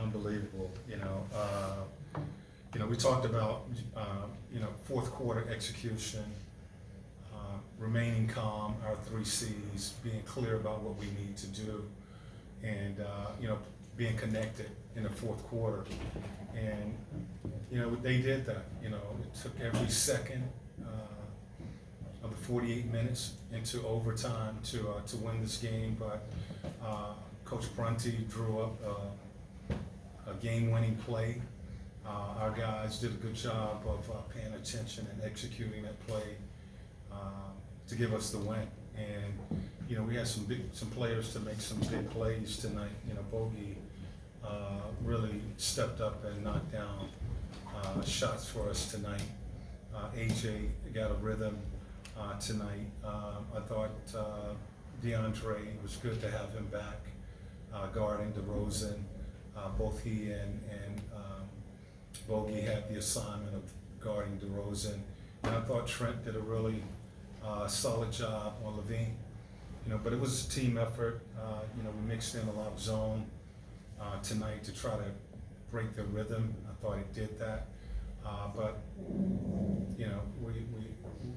unbelievable. We talked about fourth quarter execution, remaining calm, our three C's, being clear about what we need to do, and being connected in the fourth quarter. And they did that. It took every second of the 48 minutes into overtime to win this game, but Coach Prunty drew up a game-winning play. Our guys did a good job of paying attention and executing that play to give us the win. And we had some players to make some big plays tonight. Bogey really stepped up and knocked down shots for us tonight. AJ got a rhythm tonight. I thought DeAndre, it was good to have him back guarding DeRozan. Both he and Bogey had the assignment of guarding DeRozan. And I thought Trent did a really solid job on Levine. But it was a team effort. We mixed in a lot of zone tonight to try to break the rhythm. I thought it did that. But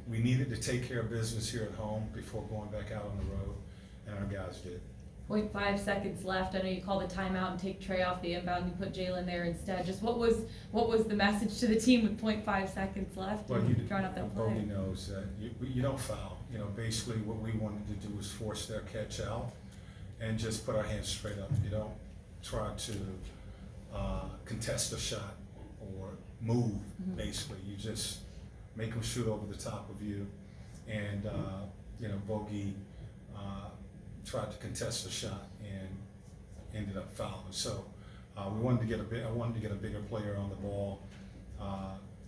we needed to take care of business here at home before going back out on the road, and our guys did. 0.5 seconds left. I know you called a timeout and take Trey off the inbound and you put Jalen there instead. Just what was the message to the team with 0.5 seconds left? Well, drawing up that play. Bogey knows that you don't foul. Basically what we wanted to do was force their catch out and just put our hands straight up. You don't try to contest a shot or move. Mm-hmm. Basically, you just make them shoot over the top of you, and Bogey tried to contest the shot and ended up fouling. So I wanted to get a bigger player on the ball,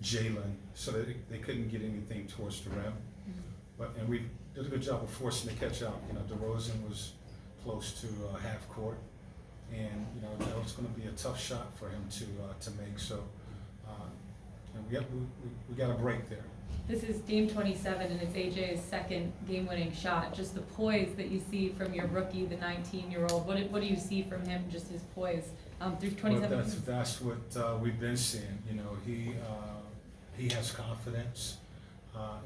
Jalen, so that they couldn't get anything towards the rim. Mm-hmm. And we did a good job of forcing the catch out. DeRozan was close to half court, and that was going to be a tough shot for him to make. So we got a break there. This is game 27, and it's AJ's second game-winning shot. Just the poise that you see from your rookie, the 19-year-old. What do you see from him? Just his poise through 27. Well, that's what we've been seeing. He has confidence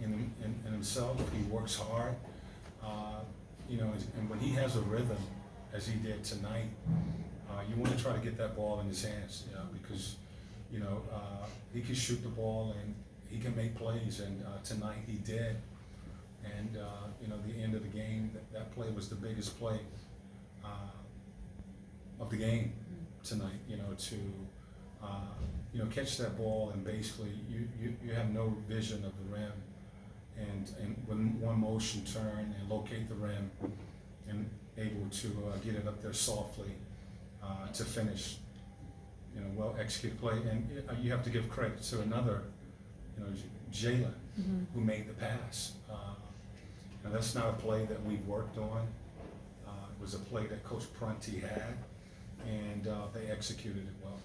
in himself. He works hard. And when he has a rhythm, as he did tonight, you want to try to get that ball in his hands, because he can shoot the ball and he can make plays, and tonight he did. And the end of the game, that play was the biggest play of the game tonight. To catch that ball, and basically you have no vision of the rim, and when one motion turn and locate the rim, and able to get it up there softly to finish. Well executed play, and you have to give credit to another. Jalen, mm-hmm. who made the pass. And that's not a play that we worked on. It was a play that Coach Prunty had, and they executed it well.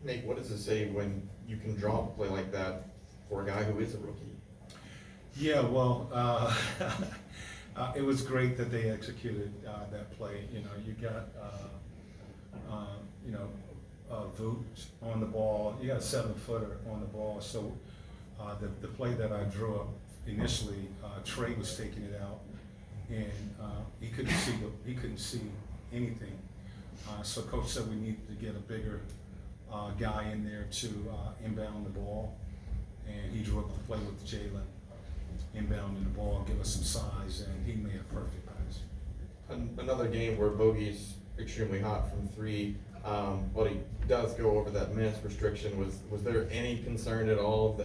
Nate, what does it say when you can draw a play like that for a guy who is a rookie? Yeah, well, it was great that they executed that play. You got Vooch on the ball. You got a 7-footer on the ball. So the play that I drew up initially, Trey was taking it out, and he couldn't see anything. So Coach said we needed to get a bigger guy in there to inbound the ball, and he drew up the play with Jalen inbounding the ball, give us some size, and he made a perfect pass. Another game where Bogey's extremely hot from three. But he does go over that minutes restriction. Was there any concern at all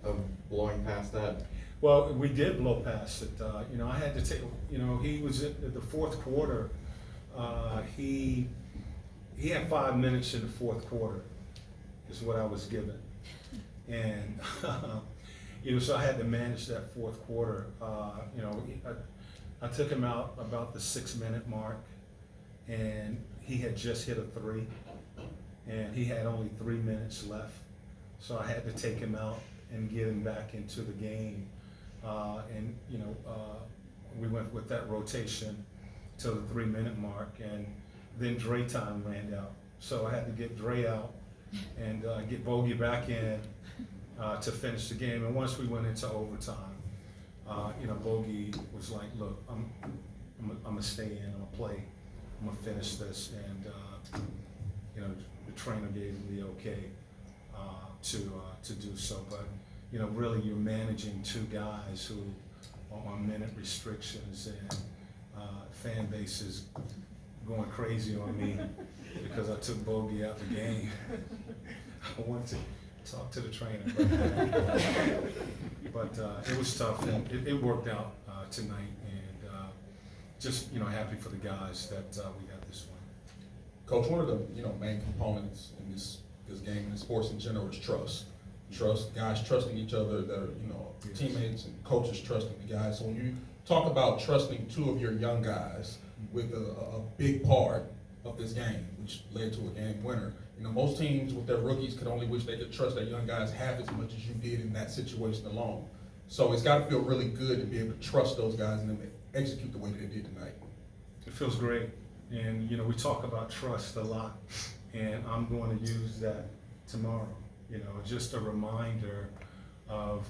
of blowing past that? Well, we did blow past it. I had to take. He was in the fourth quarter. He had 5 minutes in the fourth quarter, is what I was given, and so I had to manage that fourth quarter. I took him out about the 6-minute mark, and he had just hit a 3, and he had only 3 minutes left. So I had to take him out and get him back into the game. We went with that rotation till the 3-minute mark, and then Dre time ran out. So I had to get Dre out and get Bogey back in to finish the game. And once we went into overtime, Bogey was like, "Look, I'm gonna stay in. I'm gonna play. I'm gonna finish this." And the trainer gave him the okay to do so. But really, you're managing two guys who are on minute restrictions, and fan base is going crazy on me because I took Bogey out the game. I wanted to talk to the trainer, but it was tough, and it worked out tonight, and just happy for the guys that we got this one. Coach, one of the main components in this game and sports in general is trust. Trust, guys trusting each other that are Yes. teammates, and coaches trusting the guys. So when you talk about trusting two of your young guys with a big part of this game, which led to a game winner, most teams with their rookies could only wish they could trust their young guys half as much as you did in that situation alone. So it's got to feel really good to be able to trust those guys and then execute the way that they did tonight. It feels great, and we talk about trust a lot, and I'm going to use that tomorrow. Just a reminder of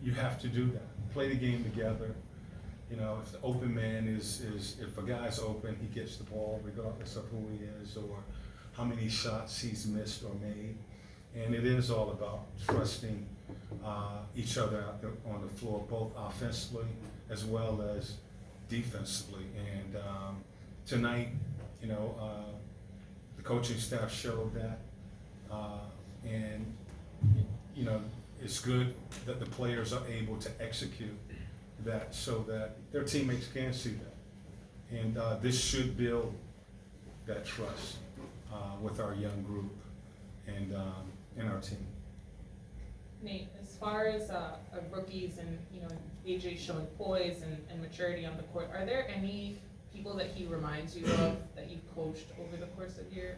you have to do that. Play the game together. If the open man is if a guy's open, he gets the ball regardless of who he is or how many shots he's missed or made. And it is all about trusting each other out there on the floor, both offensively as well as defensively. And tonight, the coaching staff showed that, and it's good that the players are able to execute that so that their teammates can see that. And this should build that trust with our young group and our team. Nate, as far as rookies and AJ showing poise and maturity on the court, are there any people that he reminds you of that you've coached over the course of your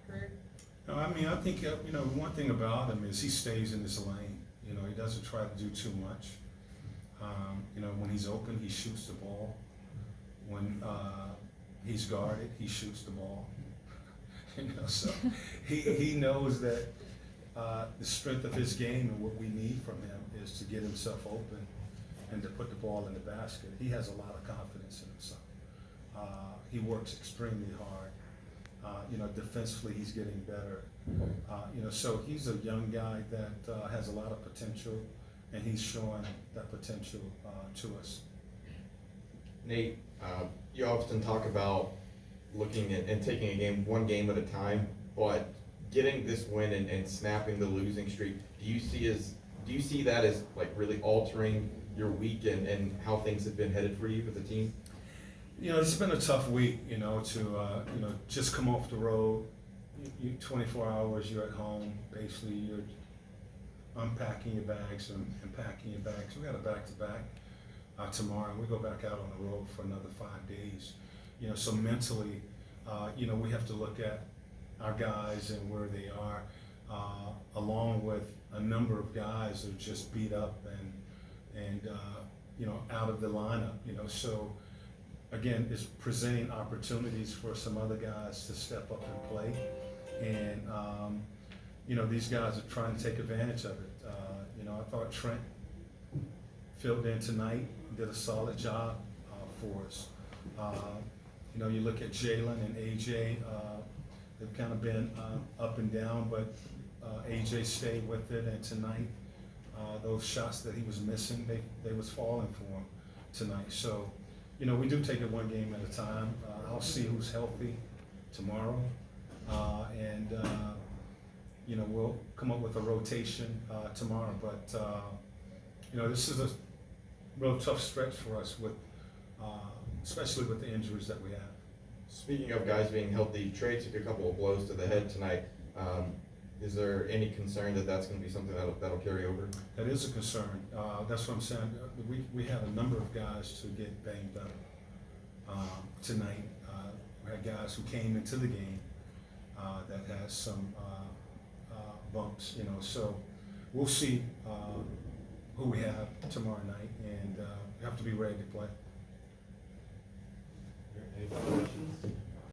career? No, I think one thing about him is he stays in his lane. He doesn't try to do too much. When he's open, he shoots the ball. When he's guarded, he shoots the ball. So he knows that the strength of his game and what we need from him is to get himself open and to put the ball in the basket. He has a lot of confidence in himself. He works extremely hard. Defensively, he's getting better. So he's a young guy that has a lot of potential, and he's showing that potential to us. Nate, you often talk about looking at and taking a game one game at a time, but getting this win and snapping the losing streak, do you see that as like really altering your week and how things have been headed for you with the team? It's been a tough week, to just come off the road. You 24 hours, you're at home. Basically, you're unpacking your bags and packing your bags. We got a back-to-back tomorrow, and we go back out on the road for another 5 days. So mentally, we have to look at our guys and where they are, along with a number of guys that are just beat up and out of the lineup. So again, it's presenting opportunities for some other guys to step up and play, and these guys are trying to take advantage of it. I thought Trent filled in tonight, did a solid job for us. You look at Jalen and AJ, they've kind of been up and down, but AJ stayed with it, and tonight, those shots that he was missing, they was falling for him tonight. So, we do take it one game at a time. I'll see who's healthy tomorrow, and we'll come up with a rotation tomorrow. But this is a real tough stretch for us with, especially with the injuries that we have. Speaking of guys being healthy, Trey took a couple of blows to the head tonight. Is there any concern that that's going to be something that'll carry over? That is a concern. That's what I'm saying. We had a number of guys to get banged up tonight. We had guys who came into the game that had some bumps, So we'll see who we have tomorrow night, and we have to be ready to play. Any further questions?